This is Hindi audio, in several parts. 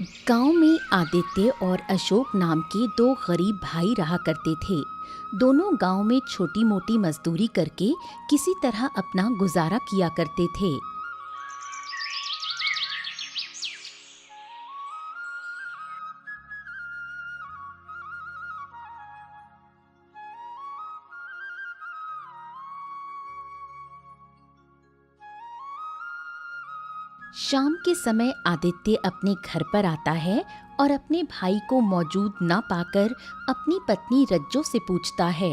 गांव में आदित्य और अशोक नाम के दो गरीब भाई रहा करते थे। दोनों गांव में छोटी मोटी मजदूरी करके किसी तरह अपना गुजारा किया करते थे। शाम के समय आदित्य अपने घर पर आता है और अपने भाई को मौजूद न पाकर अपनी पत्नी रज्जो से पूछता है।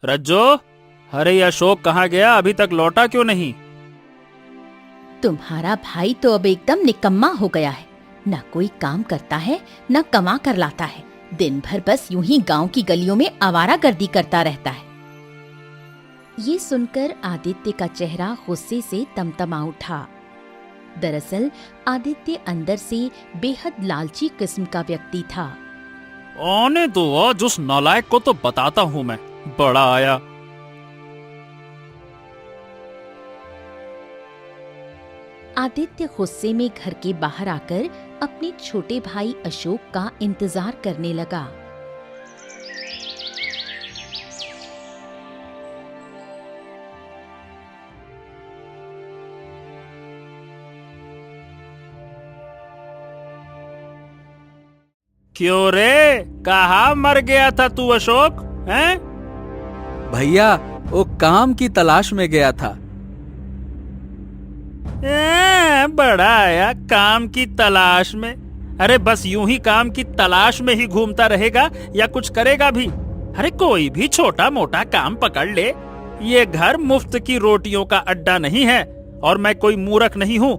रज्जो, अरे ये अशोक कहाँ गया? अभी तक लौटा क्यों नहीं? तुम्हारा भाई तो अब एकदम निकम्मा हो गया है। न कोई काम करता है, न कमा कर लाता है। दिन भर बस यूं ही गांव की गलियों में आवारागर्दी करता रहता है। ये सुनकर आदित्य का चेहरा गुस्से से तमतमा उठा। दरअसल आदित्य अंदर से बेहद लालची किस्म का व्यक्ति था। आने दो, आज उस नालायक को तो बताता हूँ मैं। बड़ा आया। आदित्य गुस्से में घर के बाहर आकर अपने छोटे भाई अशोक का इंतजार करने लगा। क्यों रे, कहाँ मर गया था तू अशोक? हैं? भैया, वो काम की तलाश में गया था। बड़ा आया काम की तलाश में। अरे बस यूं ही काम की तलाश में ही घूमता रहेगा या कुछ करेगा भी? अरे कोई भी छोटा मोटा काम पकड़ ले। ये घर मुफ्त की रोटियों का अड्डा नहीं है और मैं कोई मूर्ख नहीं हूँ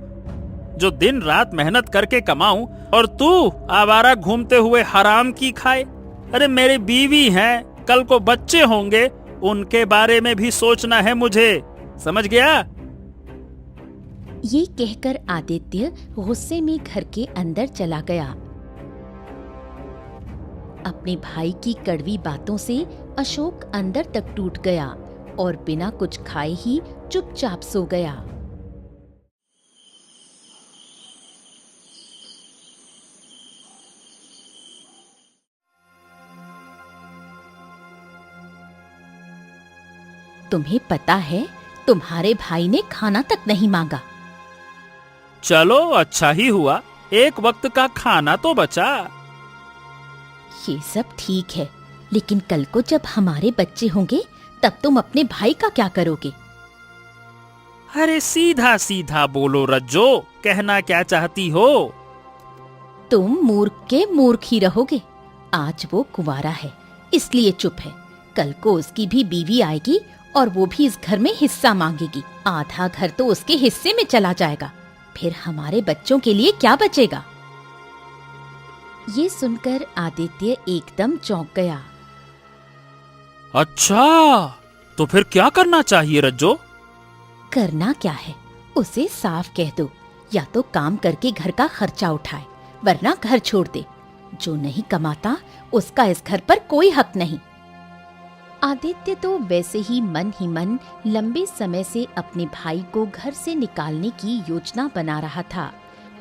जो दिन रात मेहनत करके कमाऊं और तू आवारा घूमते हुए हराम की खाए। अरे मेरी बीवी हैं, कल को बच्चे होंगे, उनके बारे में भी सोचना है मुझे। समझ गया? ये कहकर आदित्य गुस्से में घर के अंदर चला गया। अपने भाई की कड़वी बातों से अशोक अंदर तक टूट गया और बिना कुछ खाए ही चुपचाप सो गया। तुम्हें पता है, तुम्हारे भाई ने खाना तक नहीं मांगा। चलो अच्छा ही हुआ, एक वक्त का खाना तो बचा। ये सब ठीक है, लेकिन कल को जब हमारे बच्चे होंगे तब तुम अपने भाई का क्या करोगे? अरे सीधा सीधा बोलो रज्जो, कहना क्या चाहती हो? तुम मूर्ख के मूर्ख ही रहोगे। आज वो कुंवारा है इसलिए चुप है। कल को उसकी भी बीवी आएगी और वो भी इस घर में हिस्सा मांगेगी। आधा घर तो उसके हिस्से में चला जाएगा। फिर हमारे बच्चों के लिए क्या बचेगा? ये सुनकर आदित्य एकदम चौंक गया। अच्छा, तो फिर क्या करना चाहिए रज्जो? करना क्या है, उसे साफ कह दो, या तो काम करके घर का खर्चा उठाए, वरना घर छोड़ दे। जो नहीं कमाता उसका इस घर पर कोई हक नहीं। आदित्य तो वैसे ही मन लंबे समय से अपने भाई को घर से निकालने की योजना बना रहा था।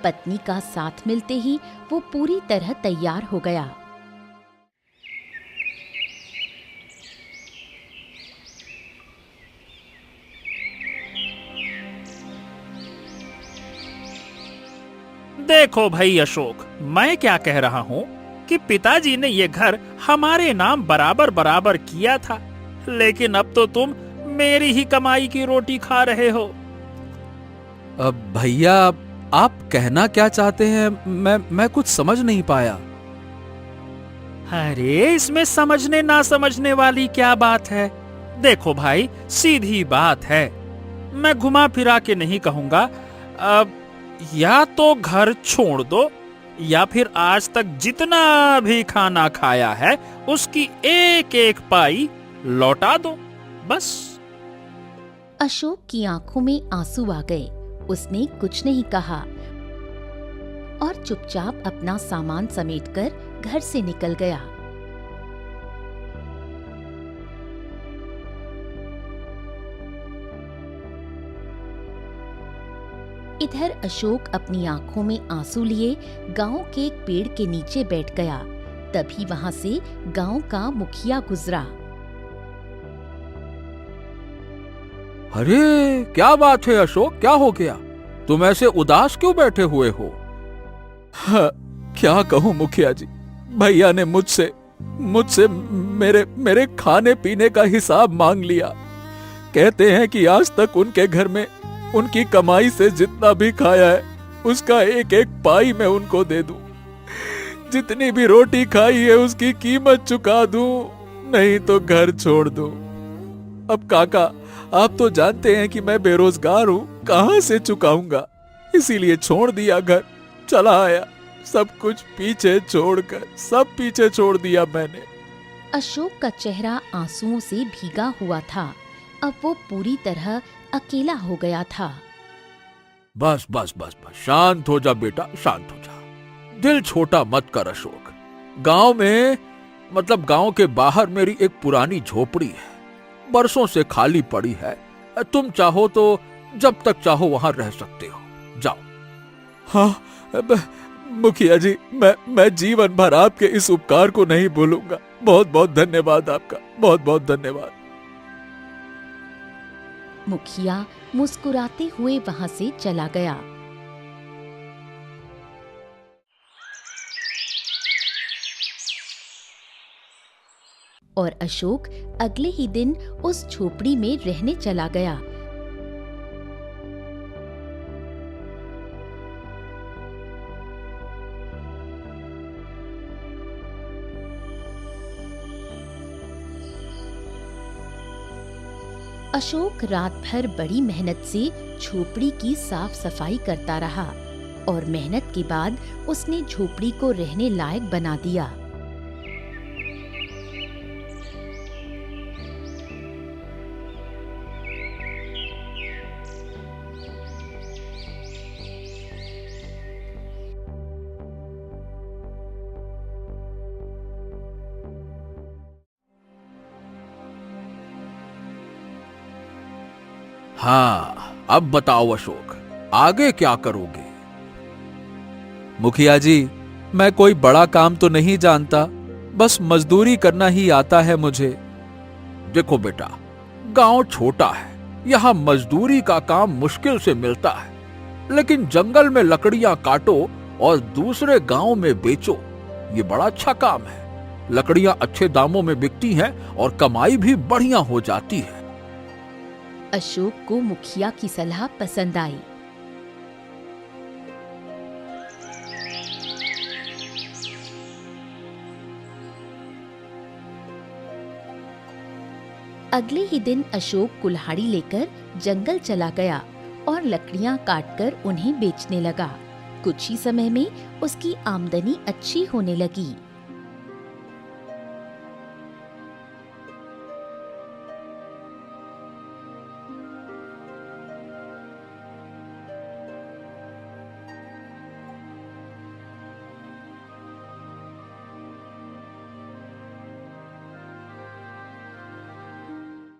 पत्नी का साथ मिलते ही वो पूरी तरह तैयार हो गया। देखो भाई अशोक, मैं क्या कह रहा हूँ कि पिताजी ने ये घर हमारे नाम बराबर बराबर किया था, लेकिन अब तो तुम मेरी ही कमाई की रोटी खा रहे हो। अब भैया, आप कहना क्या चाहते हैं? मैं कुछ समझ नहीं पाया। अरे इसमें समझने ना समझने वाली क्या बात है? देखो भाई, सीधी बात है। मैं घुमा फिरा के नहीं कहूंगा। अब या तो घर छोड़ दो या फिर आज तक जितना भी खाना खाया है उसकी एक एक पाई लौटा दो, बस। अशोक की आंखों में आंसू आ गए। उसने कुछ नहीं कहा और चुपचाप अपना सामान समेटकर घर से निकल गया। इधर अशोक अपनी आंखों में आंसू लिए गांव के एक पेड़ के नीचे बैठ गया। तभी वहां से गांव का मुखिया गुजरा। अरे क्या बात है अशोक, क्या हो गया? तुम ऐसे उदास क्यों बैठे हुए हो? हाँ, क्या कहूं मुखिया जी, भैया ने मुझसे मेरे खाने पीने का हिसाब मांग लिया। कहते हैं कि आज तक उनके घर में उनकी कमाई से जितना भी खाया है उसका एक एक पाई मैं उनको दे दूं। जितनी भी रोटी खाई है उसकी कीमत चुका दूं, नहीं तो घर छोड़ दूं। अब काका, आप तो जानते हैं कि मैं बेरोजगार हूं, कहां से चुकाऊंगा, इसीलिए छोड़ दिया घर, चला आया। सब कुछ पीछे छोड़कर सब पीछे छोड़ दिया मैंने। अशोक का चेहरा आंसुओं से भीगा हुआ था। अब वो पूरी तरह अकेला हो गया था। बस बस बस बस, शांत हो जा बेटा, शांत हो जा। दिल छोटा मत कर अशोक। गांव में, मतलब गांव के बाहर मेरी एक पुरानी झोपड़ी है, बरसों से खाली पड़ी है। तुम चाहो तो जब तक चाहो वहां रह सकते हो, जाओ। हाँ मुखिया जी, मैं जीवन भर आपके इस उपकार को नहीं भूलूंगा। बहुत बहुत धन्यवाद आपका, बहुत बहुत धन्यवाद। मुखिया मुस्कुराते हुए वहां से चला गया। और अशोक अगले ही दिन उस झोपड़ी में रहने चला गया। अशोक रात भर बड़ी मेहनत से झोपड़ी की साफ सफाई करता रहा और मेहनत के बाद उसने झोपड़ी को रहने लायक बना दिया। हाँ, अब बताओ अशोक, आगे क्या करोगे? मुखिया जी, मैं कोई बड़ा काम तो नहीं जानता, बस मजदूरी करना ही आता है मुझे। देखो बेटा, गांव छोटा है, यहां मजदूरी का काम मुश्किल से मिलता है, लेकिन जंगल में लकड़ियां काटो और दूसरे गांव में बेचो, ये बड़ा अच्छा काम है। लकड़ियां अच्छे दामों में बिकती हैं और कमाई भी बढ़िया हो जाती है। अशोक को मुखिया की सलाह पसंद आई। अगले ही दिन अशोक कुल्हाड़ी लेकर जंगल चला गया और लकड़ियां काटकर उन्हें बेचने लगा। कुछ ही समय में उसकी आमदनी अच्छी होने लगी।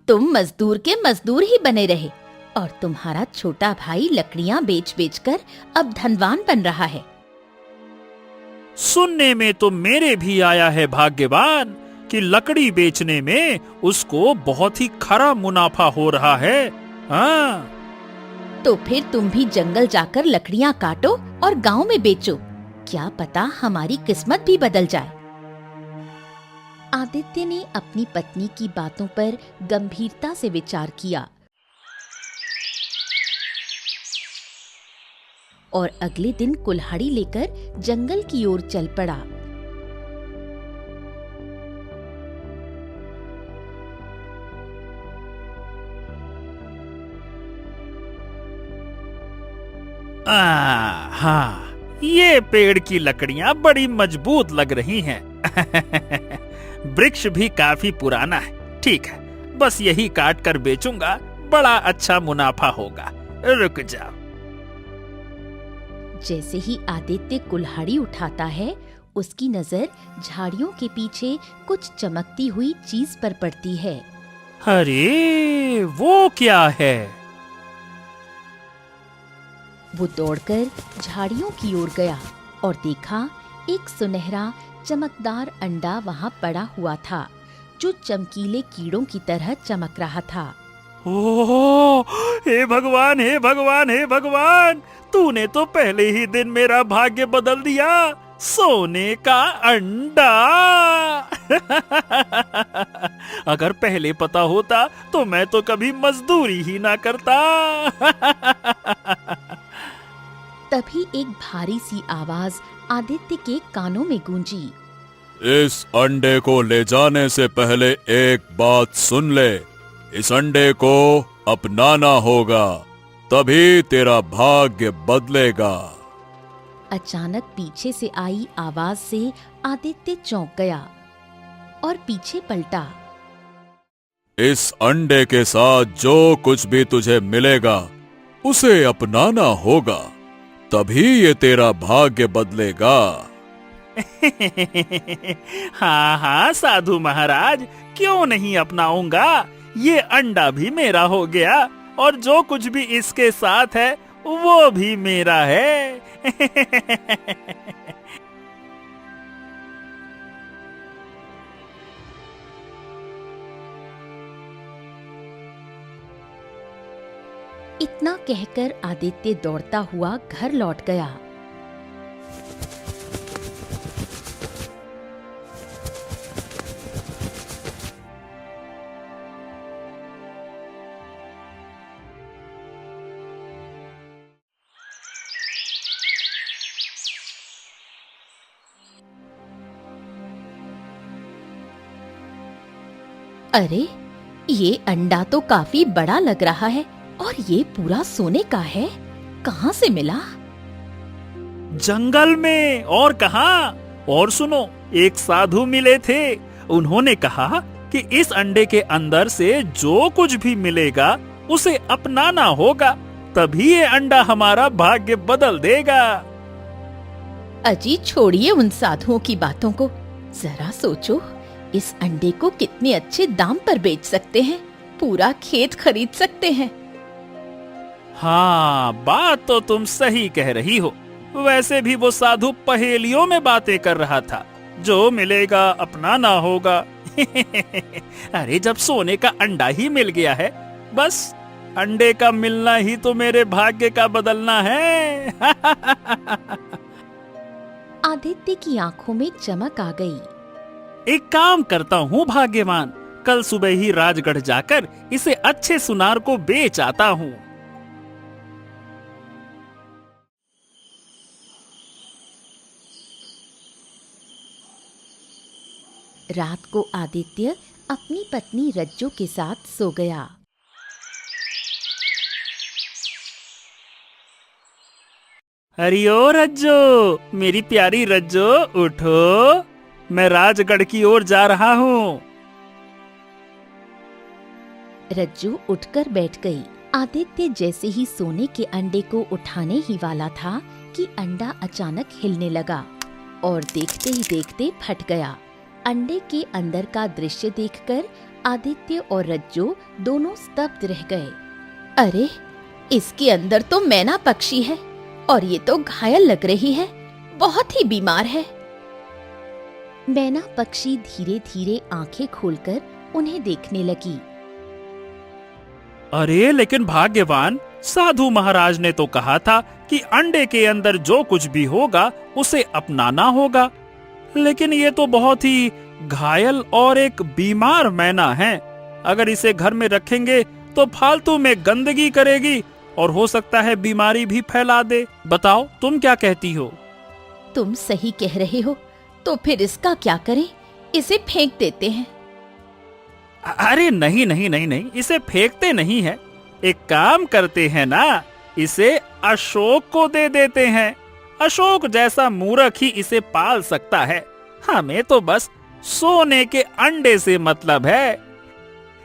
तुम मजदूर के मजदूर ही बने रहे और तुम्हारा छोटा भाई लकड़ियां बेच बेचकर अब धनवान बन रहा है। सुनने में तो मेरे भी आया है भाग्यवान कि लकड़ी बेचने में उसको बहुत ही खरा मुनाफा हो रहा है। हाँ, तो फिर तुम भी जंगल जाकर लकड़ियां काटो और गांव में बेचो, क्या पता हमारी किस्मत भी बदल जाए। आदित्य ने अपनी पत्नी की बातों पर गंभीरता से विचार किया और अगले दिन कुल्हाड़ी लेकर जंगल की ओर चल पड़ा। हाँ, ये पेड़ की लकड़ियां बड़ी मजबूत लग रही हैं। वृक्ष भी काफी पुराना है। ठीक है, बस यही काट कर बेचूंगा, बड़ा अच्छा मुनाफा होगा। रुक जाओ। जैसे ही आदित्य कुल्हाड़ी उठाता है, उसकी नजर झाड़ियों के पीछे कुछ चमकती हुई चीज पर पड़ती है। अरे, वो क्या है? वो दौड़कर झाड़ियों की ओर गया और देखा एक सुनहरा चमकदार अंडा वहाँ पड़ा हुआ था जो चमकीले कीड़ों की तरह चमक रहा था। ओह, हे भगवान, हे भगवान, हे भगवान, तूने तो पहले ही दिन मेरा भाग्य बदल दिया। सोने का अंडा। अगर पहले पता होता तो मैं तो कभी मजदूरी ही ना करता। तभी एक भारी सी आवाज आदित्य के कानों में गूंजी। इस अंडे को ले जाने से पहले एक बात सुन ले। इस अंडे को अपनाना होगा, तभी तेरा भाग्य बदलेगा। अचानक पीछे से आई आवाज से आदित्य चौंक गया और पीछे पलटा। इस अंडे के साथ जो कुछ भी तुझे मिलेगा उसे अपनाना होगा, तभी ये तेरा भाग्य बदलेगा। हाँ हाँ साधु महाराज, क्यों नहीं अपनाऊंगा। ये अंडा भी मेरा हो गया और जो कुछ भी इसके साथ है वो भी मेरा है। इतना कहकर आदित्य दौड़ता हुआ घर लौट गया। अरे, ये अंडा तो काफी बड़ा लग रहा है और ये पूरा सोने का है। कहाँ से मिला? जंगल में, और कहाँ। और सुनो, एक साधु मिले थे। उन्होंने कहा कि इस अंडे के अंदर से जो कुछ भी मिलेगा उसे अपनाना होगा, तभी ये अंडा हमारा भाग्य बदल देगा। अजी, छोड़िए उन साधुओं की बातों को। जरा सोचो, इस अंडे को कितने अच्छे दाम पर बेच सकते हैं। पूरा खेत खरीद सकते हैं। हाँ, बात तो तुम सही कह रही हो। वैसे भी वो साधु पहेलियों में बातें कर रहा था। जो मिलेगा अपनाना होगा। अरे, जब सोने का अंडा ही मिल गया है, बस अंडे का मिलना ही तो मेरे भाग्य का बदलना है। आदित्य की आंखों में चमक आ गई। एक काम करता हूँ भाग्यवान, कल सुबह ही राजगढ़ जाकर इसे अच्छे सुनार को बेच आता हूँ। रात को आदित्य अपनी पत्नी रज्जो के साथ सो गया। अरे ओ रज्जो, मेरी प्यारी रज्जो, उठो, मैं राजगढ़ की ओर जा रहा हूँ। रज्जू उठकर बैठ गई। आदित्य जैसे ही सोने के अंडे को उठाने ही वाला था कि अंडा अचानक हिलने लगा और देखते ही देखते फट गया। अंडे के अंदर का दृश्य देखकर आदित्य और रज्जो दोनों स्तब्ध रह गए। अरे, इसके अंदर तो मैना पक्षी है और ये तो घायल लग रही है, बहुत ही बीमार है। मैना पक्षी धीरे धीरे आंखें खोलकर उन्हें देखने लगी। अरे लेकिन भाग्यवान, साधु महाराज ने तो कहा था कि अंडे के अंदर जो कुछ भी होगा उसे अपनाना होगा, लेकिन ये तो बहुत ही घायल और एक बीमार मैना है। अगर इसे घर में रखेंगे तो फालतू में गंदगी करेगी और हो सकता है बीमारी भी फैला दे। बताओ, तुम क्या कहती हो? तुम सही कह रहे हो, तो फिर इसका क्या करें? इसे फेंक देते हैं। अरे नहीं नहीं नहीं नहीं, इसे फेंकते नहीं है। एक काम करते हैं ना, इसे अशोक को दे देते हैं। अशोक जैसा मूर्ख ही इसे पाल सकता है। हमें तो बस सोने के अंडे से मतलब है।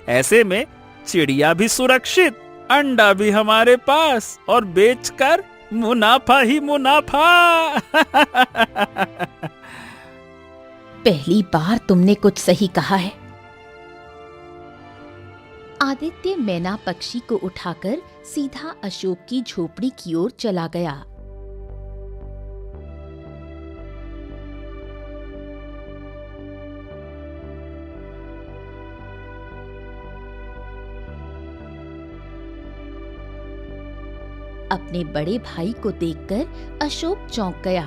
ऐसे में चिड़िया भी सुरक्षित, अंडा भी हमारे पास और बेचकर मुनाफा ही मुनाफा। पहली बार तुमने कुछ सही कहा है। आदित्य मैना पक्षी को उठाकर सीधा अशोक की झोपड़ी की ओर चला गया। अपने बड़े भाई को देखकर अशोक चौंक गया।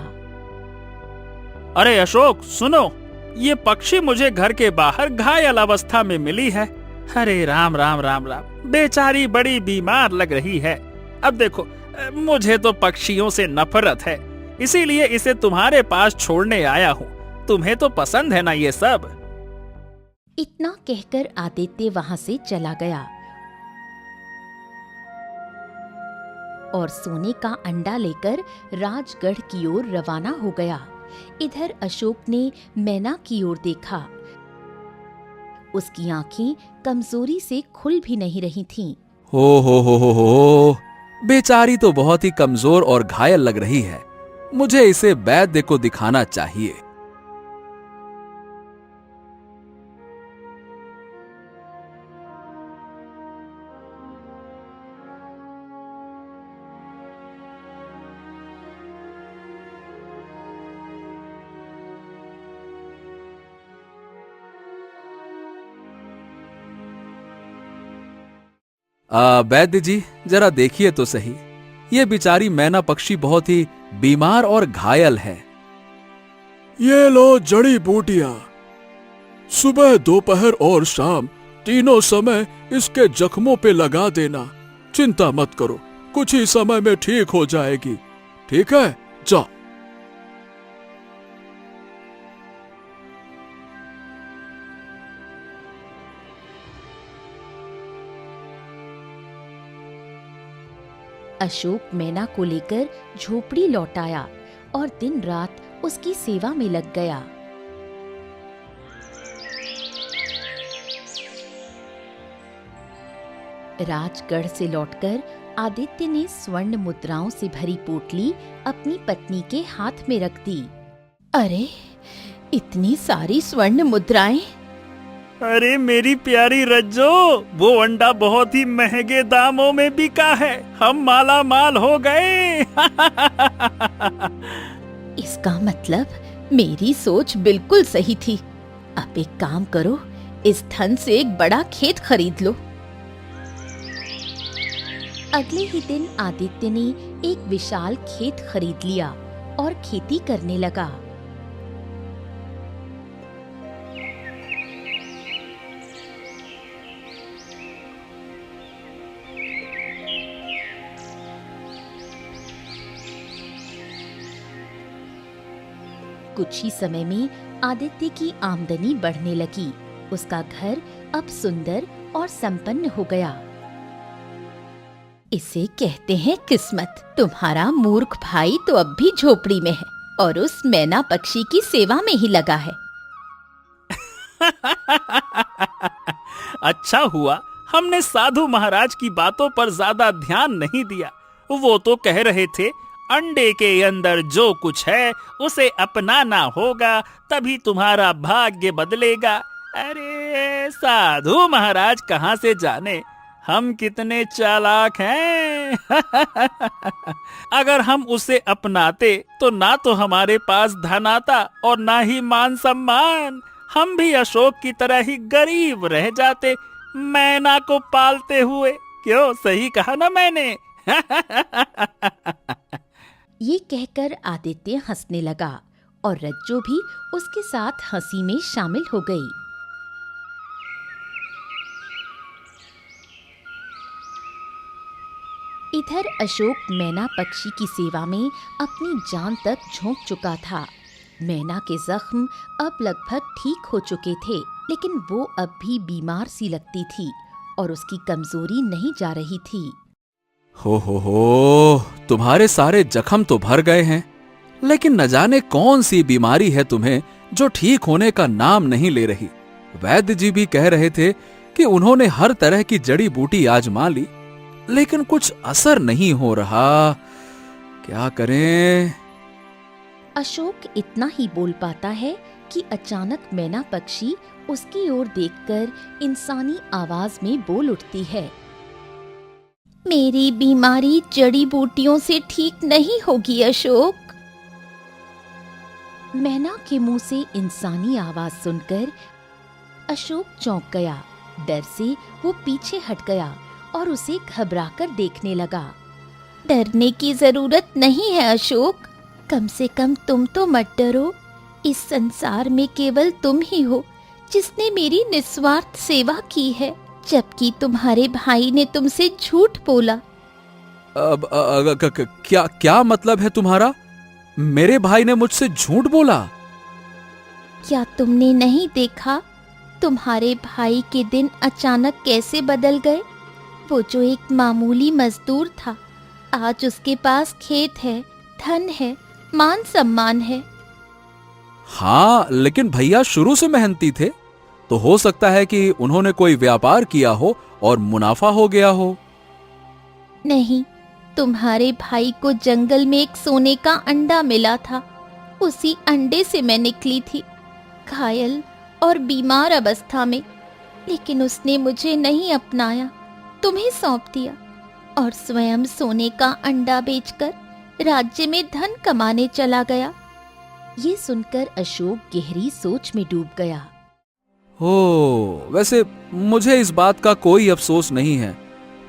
अरे अशोक सुनो, ये पक्षी मुझे घर के बाहर घायल अवस्था में मिली है। अरे राम राम राम राम, बेचारी बड़ी बीमार लग रही है। अब देखो, मुझे तो पक्षियों से नफरत है, इसीलिए इसे तुम्हारे पास छोड़ने आया हूँ। तुम्हें तो पसंद है ना ये सब। इतना कहकर आदित्य वहां से चला गया और सोने का अंडा लेकर राजगढ़ की ओर रवाना हो गया। इधर अशोक ने मैना की ओर देखा। उसकी आंखें कमजोरी से खुल भी नहीं रही थीं। हो, बेचारी तो बहुत ही कमजोर और घायल लग रही है। मुझे इसे वैद्य को दिखाना चाहिए। वैद्य जी, जरा देखिए तो सही, ये बेचारी मैना पक्षी बहुत ही बीमार और घायल है। ये लो जड़ी बूटियां। सुबह, दोपहर और शाम तीनों समय इसके जख्मों पे लगा देना। चिंता मत करो, कुछ ही समय में ठीक हो जाएगी। ठीक है, जाओ। अशोक मैना को लेकर झोपड़ी लौट आया और दिन रात उसकी सेवा में लग गया। राजगढ़ से लौटकर आदित्य ने स्वर्ण मुद्राओं से भरी पोटली अपनी पत्नी के हाथ में रख दी। अरे, इतनी सारी स्वर्ण मुद्राएं! अरे मेरी प्यारी रज्जो, वो अंडा बहुत ही महंगे दामों में बिका है। हम माला माल हो गए। इसका मतलब मेरी सोच बिल्कुल सही थी। अब एक काम करो, इस धन से एक बड़ा खेत खरीद लो। अगले ही दिन आदित्य ने एक विशाल खेत खरीद लिया और खेती करने लगा। कुछ ही समय में आदित्य की आमदनी बढ़ने लगी। उसका घर अब सुंदर और संपन्न हो गया। इसे कहते हैं किस्मत। तुम्हारा मूर्ख भाई तो अब भी झोपड़ी में है और उस मैना पक्षी की सेवा में ही लगा है। अच्छा हुआ हमने साधु महाराज की बातों पर ज्यादा ध्यान नहीं दिया। वो तो कह रहे थे अंडे के अंदर जो कुछ है उसे अपनाना होगा, तभी तुम्हारा भाग्य बदलेगा। अरे साधु महाराज कहाँ से जाने हम कितने चालाक हैं। अगर हम उसे अपनाते तो ना तो हमारे पास धन आता और ना ही मान सम्मान। हम भी अशोक की तरह ही गरीब रह जाते, मैना को पालते हुए। क्यों, सही कहा ना मैंने? ये कहकर आदित्य हंसने लगा और रज्जो भी उसके साथ हंसी में शामिल हो गई। इधर अशोक मैना पक्षी की सेवा में अपनी जान तक झोंक चुका था। मैना के जख्म अब लगभग ठीक हो चुके थे, लेकिन वो अब भी बीमार सी लगती थी और उसकी कमजोरी नहीं जा रही थी। हो, तुम्हारे सारे जख्म तो भर गए हैं, लेकिन न जाने कौन सी बीमारी है तुम्हें जो ठीक होने का नाम नहीं ले रही। वैद्य जी भी कह रहे थे कि उन्होंने हर तरह की जड़ी बूटी आजमा ली, लेकिन कुछ असर नहीं हो रहा। क्या करें? अशोक इतना ही बोल पाता है कि अचानक मैना पक्षी उसकी ओर देखकर इंसानी आवाज में बोल उठती है, मेरी बीमारी जड़ी बूटियों से ठीक नहीं होगी अशोक। मैना के मुंह से इंसानी आवाज सुनकर अशोक चौंक गया। डर से वो पीछे हट गया और उसे घबराकर देखने लगा। डरने की जरूरत नहीं है अशोक, कम से कम तुम तो मत डरो। इस संसार में केवल तुम ही हो जिसने मेरी निस्वार्थ सेवा की है, जबकि तुम्हारे भाई ने तुमसे झूठ बोला। अब क्या क्या मतलब है तुम्हारा? मेरे भाई ने मुझसे झूठ बोला? क्या तुमने नहीं देखा तुम्हारे भाई के दिन अचानक कैसे बदल गए? वो जो एक मामूली मजदूर था, आज उसके पास खेत है, धन है, मान सम्मान है। हाँ, लेकिन भैया शुरू से मेहनती थे, तो हो सकता है कि उन्होंने कोई व्यापार किया हो और मुनाफा हो गया हो। नहीं, तुम्हारे भाई को जंगल में एक सोने का अंडा मिला था। उसी अंडे से मैं निकली थी, घायल और बीमार अवस्था में, लेकिन उसने मुझे नहीं अपनाया, तुम्हें सौंप दिया और स्वयं सोने का अंडा बेचकर राज्य में धन कमाने चला गया। ये सुनकर अशोक गहरी सोच में डूब गया। हो, वैसे मुझे इस बात का कोई अफसोस नहीं है।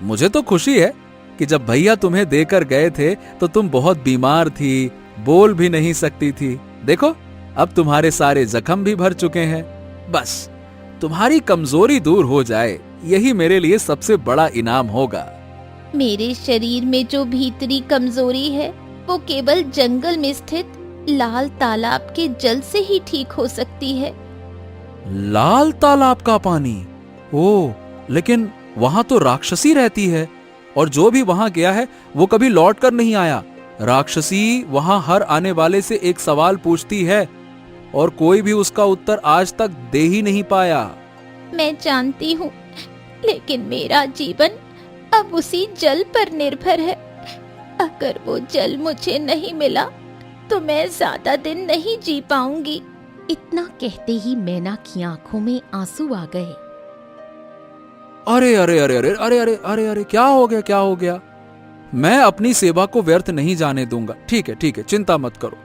मुझे तो खुशी है कि जब भैया तुम्हें देकर गए थे तो तुम बहुत बीमार थी, बोल भी नहीं सकती थी। देखो, अब तुम्हारे सारे जख्म भी भर चुके हैं। बस तुम्हारी कमजोरी दूर हो जाए, यही मेरे लिए सबसे बड़ा इनाम होगा। मेरे शरीर में जो भीतरी कमजोरी है वो केवल जंगल में स्थित लाल तालाब के जल से ही ठीक हो सकती है। लाल तालाब का पानी? ओ, लेकिन वहां तो राक्षसी रहती है, और जो भी वहां गया है वो कभी लौट कर नहीं आया। राक्षसी वहां हर आने वाले से एक सवाल पूछती है और कोई भी उसका उत्तर आज तक दे ही नहीं पाया। मैं जानती हूँ, लेकिन मेरा जीवन अब उसी जल पर निर्भर है। अगर वो जल मुझे नहीं मिला तो मैं ज्यादा दिन नहीं जी पाऊंगी। इतना कहते ही मैना की आंखों में आंसू आ गए। अरे अरे अरे अरे अरे अरे अरे अरे, क्या हो गया, क्या हो गया? मैं अपनी सेवा को व्यर्थ नहीं जाने दूंगा। ठीक है, ठीक है, चिंता मत करो।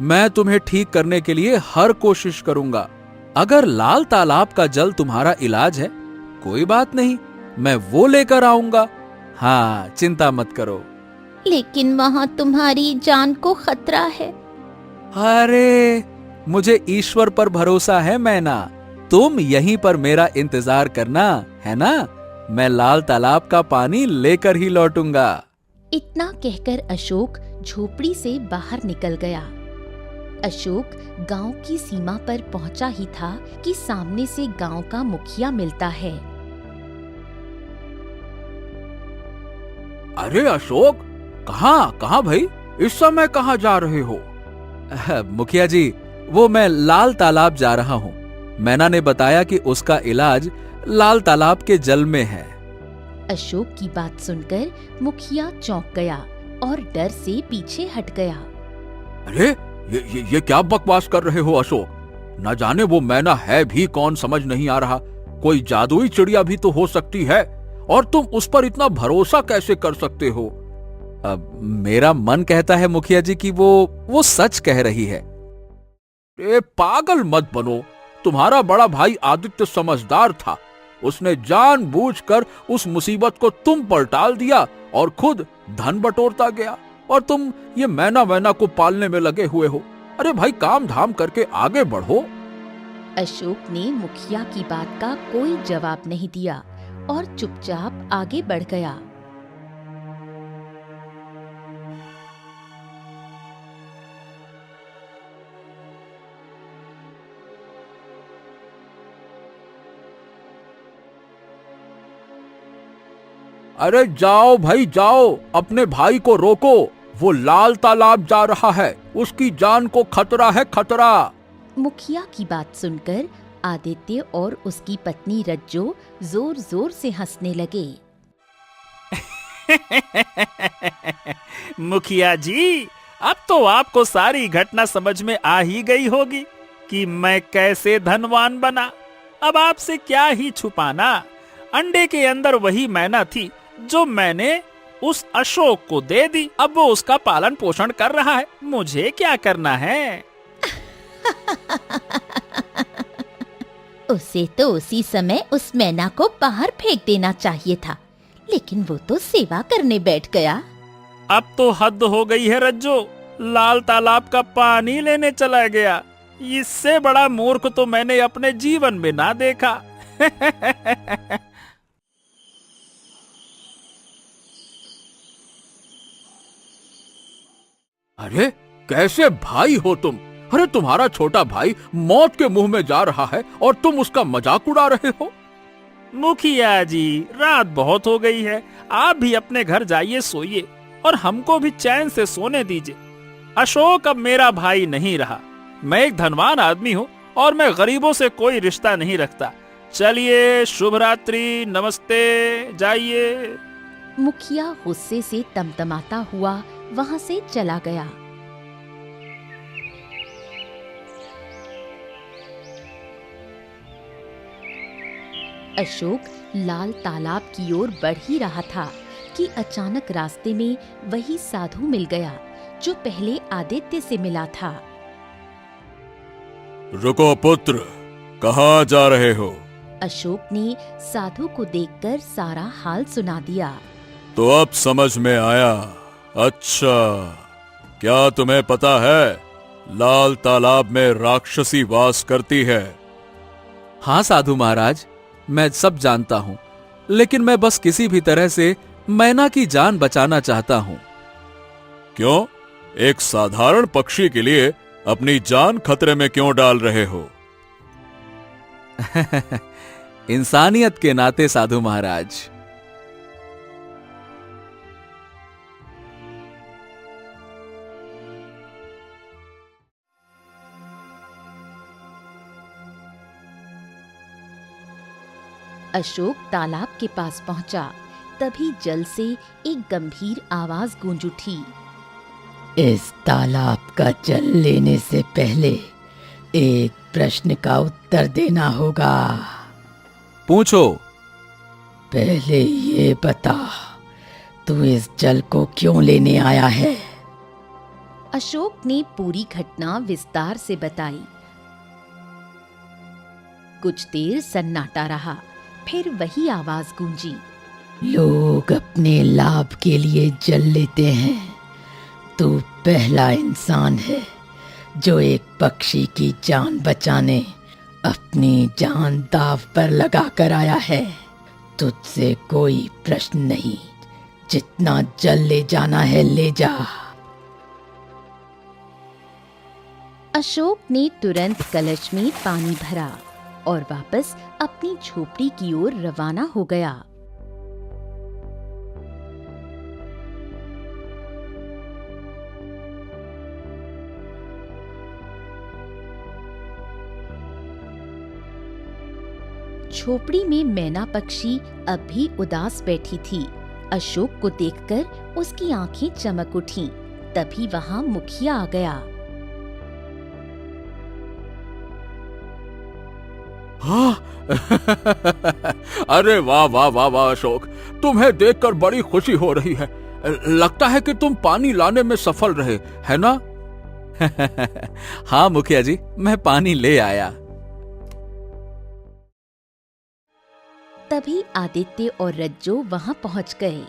मैं तुम्हें ठीक करने के लिए हर कोशिश करूंगा। अगर लाल तालाब का जल तुम्हारा इलाज है, कोई बात नहीं, मैं वो लेकर आऊंगा। हाँ, चिंता मत करो। लेकिन वहाँ तुम्हारी जान को खतरा है। अरे, मुझे ईश्वर पर भरोसा है मैना। तुम यहीं पर मेरा इंतजार करना, है ना? मैं लाल तालाब का पानी लेकर ही लौटूंगा। इतना कहकर अशोक झोपड़ी से बाहर निकल गया। अशोक गांव की सीमा पर पहुंचा ही था कि सामने से गांव का मुखिया मिलता है। अरे अशोक, कहाँ भाई? इस समय कहाँ जा रहे हो? मुखिया जी, वो मैं लाल तालाब जा रहा हूँ। मैना ने बताया कि उसका इलाज लाल तालाब के जल में है। अशोक की बात सुनकर मुखिया चौंक गया और डर से पीछे हट गया। अरे ये क्या बकवास कर रहे हो अशोक? न जाने वो मैना है भी कौन, समझ नहीं आ रहा। कोई जादुई चिड़िया भी तो हो सकती है, और तुम उस पर इतना भरोसा कैसे कर सकते हो? अब मेरा मन कहता है मुखिया जी कि वो सच कह रही है। पागल मत बनो। तुम्हारा बड़ा भाई आदित्य समझदार था। उसने जानबूझकर उस मुसीबत को तुम पर टाल दिया और खुद धन बटोरता गया, और तुम ये मैना को पालने में लगे हुए हो। अरे भाई, काम धाम करके आगे बढ़ो। अशोक ने मुखिया की बात का कोई जवाब नहीं दिया और चुपचाप आगे बढ़ गया। अरे जाओ भाई जाओ, अपने भाई को रोको। वो लाल तालाब जा रहा है, उसकी जान को खतरा है, खतरा। मुखिया की बात सुनकर आदित्य और उसकी पत्नी रज्जो जोर जोर से हंसने लगे। मुखिया जी, अब तो आपको सारी घटना समझ में आ ही गई होगी कि मैं कैसे धनवान बना। अब आपसे क्या ही छुपाना, अंडे के अंदर वही मैना थी जो मैंने उस अशोक को दे दी। अब वो उसका पालन पोषण कर रहा है, मुझे क्या करना है। उसे तो उसी समय उस मैना को बाहर फेंक देना चाहिए था, लेकिन वो तो सेवा करने बैठ गया। अब तो हद हो गई है रज्जो, लाल तालाब का पानी लेने चला गया। इससे बड़ा मूर्ख तो मैंने अपने जीवन में ना देखा। अरे कैसे भाई हो तुम? अरे तुम्हारा छोटा भाई मौत के मुंह में जा रहा है और तुम उसका मजाक उड़ा रहे हो। मुखिया जी, रात बहुत हो गई है, आप भी अपने घर जाइए, सोइए और हमको भी चैन से सोने दीजिए। अशोक अब मेरा भाई नहीं रहा। मैं एक धनवान आदमी हूँ और मैं गरीबों से कोई रिश्ता नहीं रखता। चलिए, शुभ रात्रि, नमस्ते, जाइए। मुखिया गुस्से से तमतमाता हुआ वहां से चला गया। अशोक लाल तालाब की ओर बढ़ ही रहा था कि अचानक रास्ते में वही साधु मिल गया जो पहले आदित्य से मिला था। रुको पुत्र, कहाँ जा रहे हो? अशोक ने साधु को देखकर सारा हाल सुना दिया। तो अब समझ में आया। अच्छा, क्या तुम्हें पता है लाल तालाब में राक्षसी वास करती है? हाँ साधु महाराज, मैं सब जानता हूँ, लेकिन मैं बस किसी भी तरह से मैना की जान बचाना चाहता हूँ। क्यों? एक साधारण पक्षी के लिए अपनी जान खतरे में क्यों डाल रहे हो? इंसानियत के नाते साधु महाराज। अशोक तालाब के पास पहुंचा, तभी जल से एक गंभीर आवाज गूंज उठी। इस तालाब का जल लेने से पहले एक प्रश्न का उत्तर देना होगा। पूछो। पहले ये बता, तू इस जल को क्यों लेने आया है? अशोक ने पूरी घटना विस्तार से बताई। कुछ देर सन्नाटा रहा, फिर वही आवाज गूंजी। लोग अपने लाभ के लिए जल लेते हैं। तू पहला इंसान है जो एक पक्षी की जान बचाने अपनी जान दांव पर लगा कर आया है। तुझसे कोई प्रश्न नहीं, जितना जल ले जाना है ले जा। अशोक ने तुरंत कलश में पानी भरा और वापस अपनी झोपड़ी की ओर रवाना हो गया। झोपड़ी में मैना पक्षी अब भी उदास बैठी थी। अशोक को देखकर उसकी आंखें चमक उठीं। तभी वहां मुखिया आ गया। हाँ। अरे वाह वाह वाह वाह अशोक, तुम्हें देखकर बड़ी खुशी हो रही है। लगता है कि तुम पानी लाने में सफल रहे, है ना? हाँ मुखिया जी, मैं पानी ले आया। तभी आदित्य और रज्जो वहां पहुंच गए।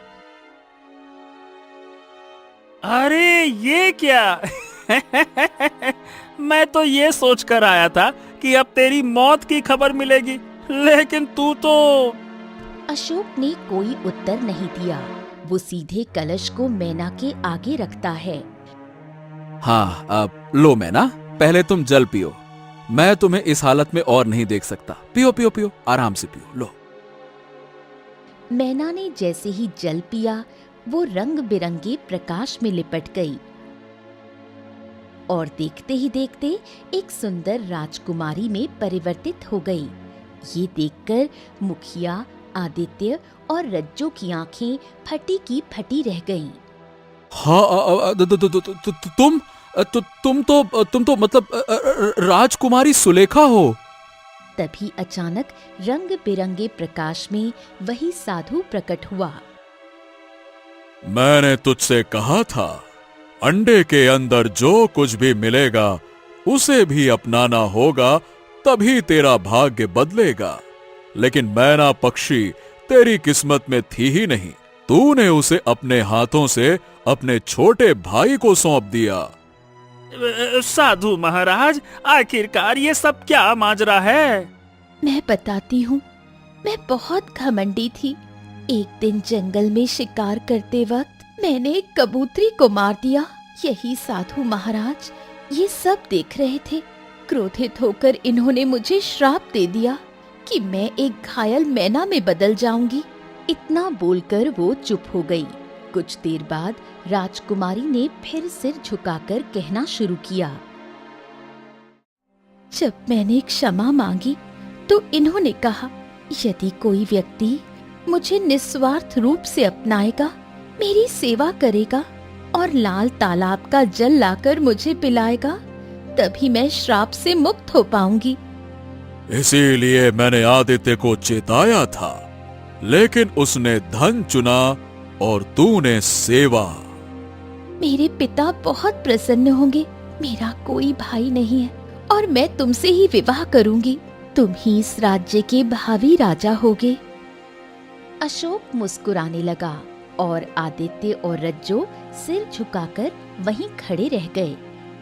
अरे ये क्या? मैं तो ये सोचकर आया था कि अब तेरी मौत की खबर मिलेगी, लेकिन तू तो। अशोक ने कोई उत्तर नहीं दिया। वो सीधे कलश को मैना के आगे रखता है। हाँ, अब लो मैना, पहले तुम जल पियो। मैं तुम्हें इस हालत में और नहीं देख सकता। पियो पियो पियो, आराम से पियो, लो। मैना ने जैसे ही जल पिया, वो रंग बिरंगे प्रकाश में लिपट गई और देखते ही देखते एक सुंदर राजकुमारी में परिवर्तित हो गई। ये देखकर मुखिया, आदित्य और रज्जो की आंखें फटी की फटी रह गईं। हाँ, तुम तो मतलब राजकुमारी सुलेखा हो। तभी अचानक रंग बिरंगे प्रकाश में वही साधु प्रकट हुआ। मैंने तुझसे कहा था, अंडे के अंदर जो कुछ भी मिलेगा उसे भी अपनाना होगा, तभी तेरा भाग्य बदलेगा। लेकिन मैना पक्षी तेरी किस्मत में थी ही नहीं, तूने उसे अपने हाथों से अपने छोटे भाई को सौंप दिया। साधु महाराज, आखिरकार ये सब क्या माजरा है? मैं बताती हूँ। मैं बहुत घमंडी थी। एक दिन जंगल में शिकार करते वक्त मैंने एक कबूतरी को मार दिया। यही साधु महाराज ये सब देख रहे थे। क्रोधित होकर इन्होंने मुझे श्राप दे दिया कि मैं एक घायल मैना में बदल जाऊंगी। इतना बोलकर वो चुप हो गई। कुछ देर बाद राजकुमारी ने फिर सिर झुकाकर कहना शुरू किया। जब मैंने क्षमा मांगी तो इन्होंने कहा, यदि कोई व्यक्ति मुझे निस्वार्थ रूप से अपनाएगा, मेरी सेवा करेगा और लाल तालाब का जल लाकर मुझे पिलाएगा, तभी मैं श्राप से मुक्त हो पाऊंगी। इसीलिए मैंने आदित्य को चेताया था, लेकिन उसने धन चुना और तूने सेवा। मेरे पिता बहुत प्रसन्न होंगे। मेरा कोई भाई नहीं है और मैं तुमसे ही विवाह करूंगी। तुम ही इस राज्य के भावी राजा होगे। अशोक मुस्कुराने लगा और आदित्य और रज्जो सिर झुकाकर वहीं खड़े रह गए।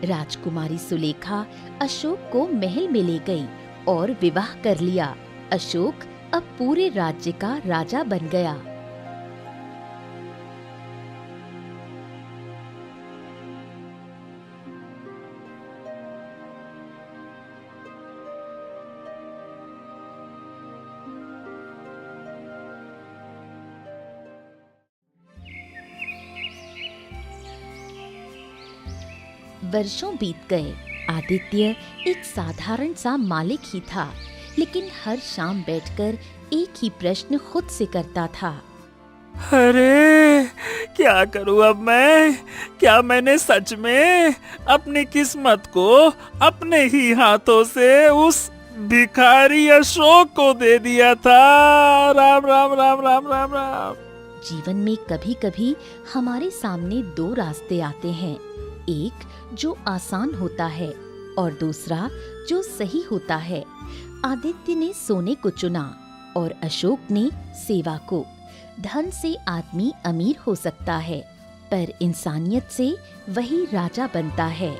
राजकुमारी सुलेखा अशोक को महल में ले गई और विवाह कर लिया। अशोक अब पूरे राज्य का राजा बन गया। वर्षों बीत गए। आदित्य एक साधारण सा मालिक ही था, लेकिन हर शाम बैठकर एक ही प्रश्न खुद से करता था। अरे क्या करूं अब मैं? क्या मैंने सच में अपनी किस्मत को अपने ही हाथों से उस भिखारी अशोक को दे दिया था? राम राम राम राम राम राम। जीवन में कभी कभी हमारे सामने दो रास्ते आते हैं, एक जो आसान होता है और दूसरा जो सही होता है। आदित्य ने सोने को चुना और अशोक ने सेवा को। धन से आदमी अमीर हो सकता है, पर इंसानियत से वही राजा बनता है।